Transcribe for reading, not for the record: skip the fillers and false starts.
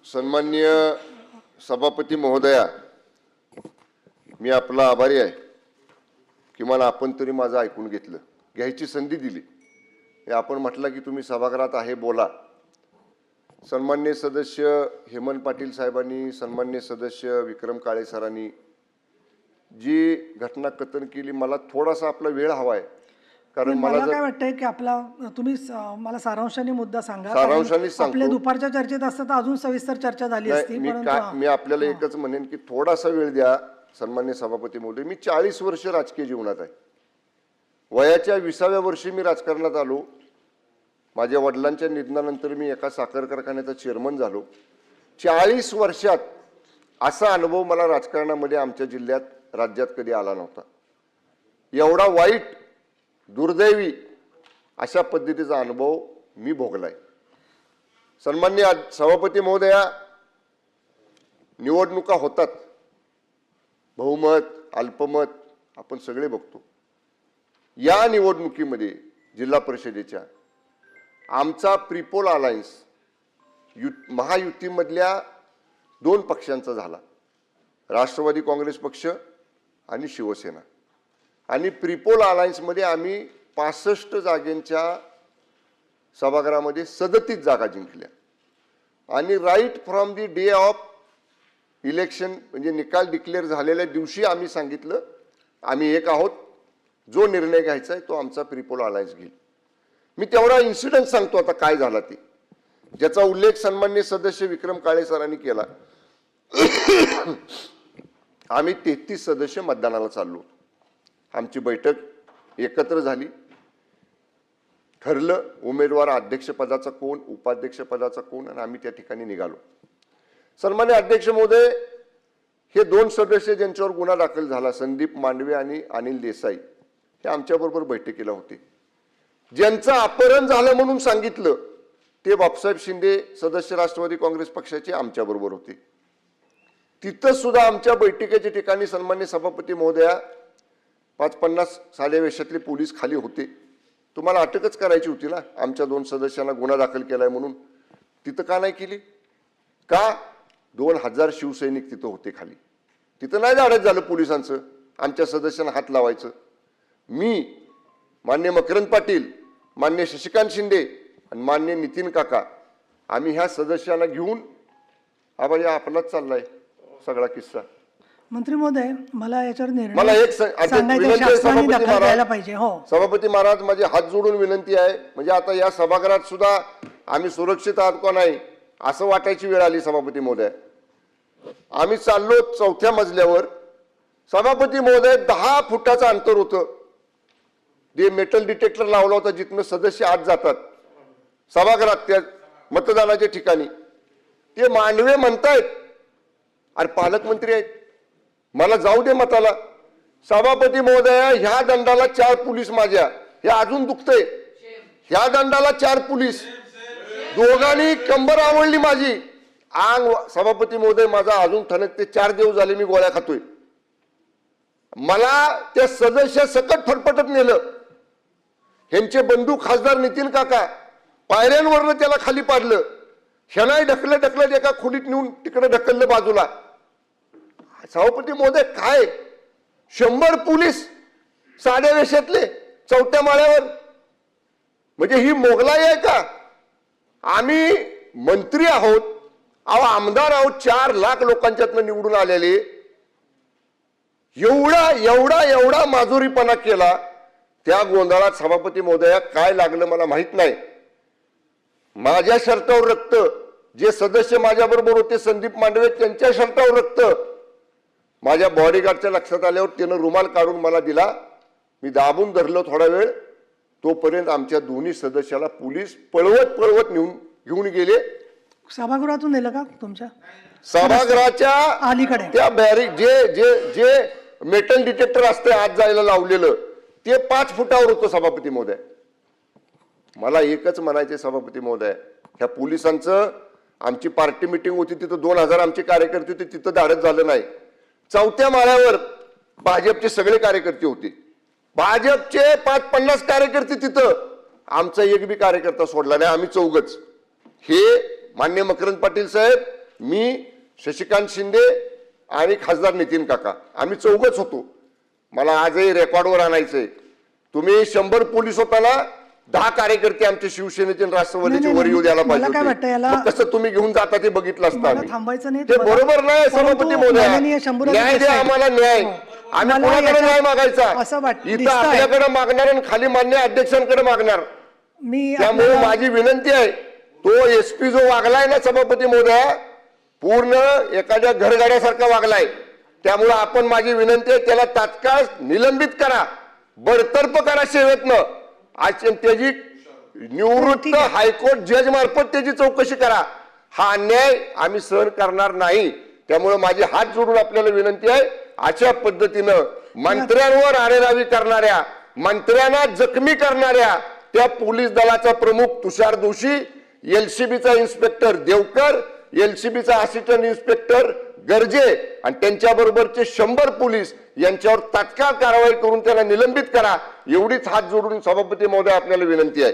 सन्माननीय सभापती महोदया, मी आपला आभारी आहे की मला आपण तरी माझं ऐकून घेतलं, घ्यायची संधी दिली. आपण म्हटलं की तुम्ही सभागृहात आहे बोला. सन्माननीय सदस्य हेमंत पाटील साहेबांनी, सन्माननीय सदस्य विक्रम काळे सरांनी जी घटना कथन केली, मला थोडासा आपला वेळ हवा आहे. कारण मला काय वाटतंय की आपला तुम्ही मला सारांशाने मुद्दा सांगा. सारांशाने सांगतो. आपल्या दुपारच्या चर्चेत असतं तर अजून सविस्तर चर्चा झाली असती. मी आपल्याला एकच म्हणेन की थोडासा वेळ द्या. सन्माननीय सभापती महोदय, मी 40 वर्ष राजकीय जीवनात आहे. वयाच्या 20व्या वर्षी मी राजकारणात आलो. माझ्या वडिलांच्या निधनानंतर मी एका साखर कारखान्याचा चेअरमन झालो. 40 वर्षात असा अनुभव मला राजकारणामध्ये आमच्या जिल्ह्यात, राज्यात कधी आला नव्हता. एवढा वाईट, दुर्दैवी अशा पद्धतीचा अनुभव मी भोगलाय. सन्माननीय सभापती महोदया, निवडणुका होतात, बहुमत, अल्पमत आपण सगळे बघतो. या निवडणुकीमध्ये जिल्हा परिषदेच्या आमचा प्रीपोल अलायन्स महायुतीमधल्या 2 पक्षांचा झाला, राष्ट्रवादी काँग्रेस पक्ष आणि शिवसेना. आणि प्रीपोल अलायन्समध्ये आम्ही 65 जागेंच्या सभागृहामध्ये 37 जागा जिंकल्या. आणि right from the day of election, म्हणजे निकाल डिक्लेअर झालेल्या दिवशी आम्ही सांगितलं आम्ही एक आहोत, जो निर्णय घ्यायचा आहे तो आमचा प्रीपोल अलायन्स घेईल. मी तेवढा इन्सिडेंट सांगतो आता काय झाला ते, ज्याचा उल्लेख सन्माननीय सदस्य विक्रम काळे सरांनी केला. आम्ही 33 सदस्य मतदानाला चाललो. आमची बैठक एकत्र झाली, ठरलं उमेदवार अध्यक्षपदाचा कोण, उपाध्यक्षपदाचा कोण, आणि आम्ही त्या ठिकाणी निघालो. सन्माननीय अध्यक्ष महोदय, हे 2 सदस्य ज्यांच्यावर गुन्हा दाखल झाला, संदीप मांडवे आणि अनिल देसाई, हे आमच्याबरोबर बैठकीला होते. ज्यांचं अपहरण झालं म्हणून सांगितलं ते बापसाहेब शिंदे, सदस्य राष्ट्रवादी काँग्रेस पक्षाचे, आमच्याबरोबर होते. तिथं सुद्धा आमच्या बैठकीच्या ठिकाणी सन्माननीय सभापती महोदया 50 साध्या वेशातले पोलीस खाली होते. तुम्हाला अटकच करायची होती ना, आमच्या 2 सदस्यांना गुन्हा दाखल केलाय म्हणून. तिथं का नाही केली? का? 2000 शिवसैनिक तिथं होते खाली. तिथं नाही धाडस झालं पोलिसांचं आमच्या सदस्यांना हात लावायचं. मी, मान्य मकरंद पाटील, मान्य शशिकांत शिंदे आणि मान्य नितीन काका, आम्ही ह्या सदस्यांना घेऊन आम्हाला आपलाच चाललाय सगळा किस्सा. मंत्री महोदय, मला याच्यावर मला एक सभापती महाराज, माझे हात जोडून विनंती आहे. म्हणजे आता या सभागृहात सुद्धा आम्ही सुरक्षित आहात का नाही असं वाटायची वेळ आली. सभापती महोदय, आम्ही चाललो 4थ्या मजल्यावर. सभापती महोदय, 10 फुटाचं अंतर होतं. ते मेटल डिटेक्टर लावला होता जिथनं सदस्य आत जातात सभागृहात, त्या मतदानाच्या ठिकाणी. ते मांडवे म्हणतायत, अरे पालकमंत्री आहेत, मला जाऊ दे मताला. सभापती महोदया, ह्या दंडाला 4 पोलीस माझ्या, हे अजून दुखतंय. ह्या दंडाला 4 पोलीस, दोघांनी कंबर आवडली माझी. अंग, सभापती महोदय, माझा अजून ठणकते. 4 दिवस झाले मी गोळ्या खातोय. मला त्या सदस्य सकट फटफटत नेलं. ह्यांचे बंधू खासदार नितीन काका पायऱ्यांवरनं त्याला खाली पाडलं. ह्यानाही ढकलत एका खोलीत नेऊन तिकडे ढकललं बाजूला. सभापती महोदय, काय 100 पोलीस साध्या वेशातले 4थ्या माळ्यावर, म्हणजे ही मोगलाई आहे का? आम्ही मंत्री आहोत, आमदार आहोत, 4 लाख लोकांच्यातनं निवडून आलेले. एवढा माजुरीपणा केला. त्या गोंधळात सभापती महोदया काय लागलं मला माहित नाही. माझ्या शर्टावर रक्त, जे सदस्य माझ्याबरोबर होते संदीप मांडवे, त्यांच्या शर्टावर रक्त. माझ्या बॉडीगार्डच्या लक्षात आल्यावर त्यानं रुमाल काढून मला दिला. मी दाबून धरलं थोडा वेळ. तोपर्यंत आमच्या दोन्ही सदस्याला पोलीस पळवत घेऊन गेले. सभागृहातून नेलं का तुमच्या? सभागृहाच्या अलीकडे त्या बॅरिक जे मेटल डिटेक्टर असते आत जायला लावलेलं, ते 5 फुटावर होतं. सभापती महोदय, मला एकच म्हणायचे सभापती महोदय, ह्या पोलिसांचं, आमची पार्टी मिटिंग होती तिथं 2000 आमचे कार्यकर्ते होते, तिथं धाडस झालं नाही. 4थ्या माळ्यावर भाजपचे सगळे कार्यकर्ते होते. भाजपचे 50 कार्यकर्ते तिथं, आमचा एक बी कार्यकर्ता सोडला नाही. आम्ही 4घच. हे मान्य मकरंद पाटील साहेब, मी, शशिकांत शिंदे आणि खासदार नितीन काका, आम्ही चौघच होतो. मला आजही रेकॉर्डवर आणायचंय. तुम्ही 100 पोलीस होताना 10 कार्यकर्ते आमचे शिवसेनेचे आणि राष्ट्रवादीचे नाही, वर येऊ द्यायला मला पाहिजे काय वाटतं होते. याला- मग कसं तुम्ही घेऊन जाता ते बघितलं असतं मला आम्ही. थांबायचं नाही ते बघा. बरोबर नाही परंतु सभापती माननीय महोदय. शंभूराज न्याय द्या देसाई, आम्हाला, न्याय. हो. आम्ही मला कोणाकडे याच्यात न्याय मागायचा? असं इथं दिसतंय. आपल्याकडे मागणार आणि खाली मान्य अध्यक्षांकडे मागणार. मी त्यामुळे आपल्याला- माझी विनंती आहे, तो एसपी जो वागलाय ना सभापती महोदय, पूर्ण एखाद्या घरगाड्यासारखा वागलाय. त्यामुळे आपण, माझी विनंती आहे, त्याला तात्काळ निलंबित करा, बडतर्फ करा सेवेतनं. आज त्याची निवृत्त ठीक आहे. हायकोर्ट जज मार्फत त्याची चौकशी करा. हा अन्याय आम्ही सहन करणार नाही. त्यामुळे माझी हात जोडून आपल्याला विनंती आहे, अशा पद्धतीनं मंत्र्यांवर आरेरावी करणाऱ्या, मंत्र्यांना जखमी करणाऱ्या त्या पोलीस दलाचा प्रमुख तुषार दोशी, एलसीबीचा इन्स्पेक्टर देवकर, एलसीबीचा असिस्टंट इन्स्पेक्टर गर्जे आणि त्यांच्याबरोबरचे 100 पोलीस यांच्यावर तात्काळ कारवाई करून त्याला निलंबित करा. एवढीच हात जोडून सभापती महोदय आपल्याला विनंती आहे.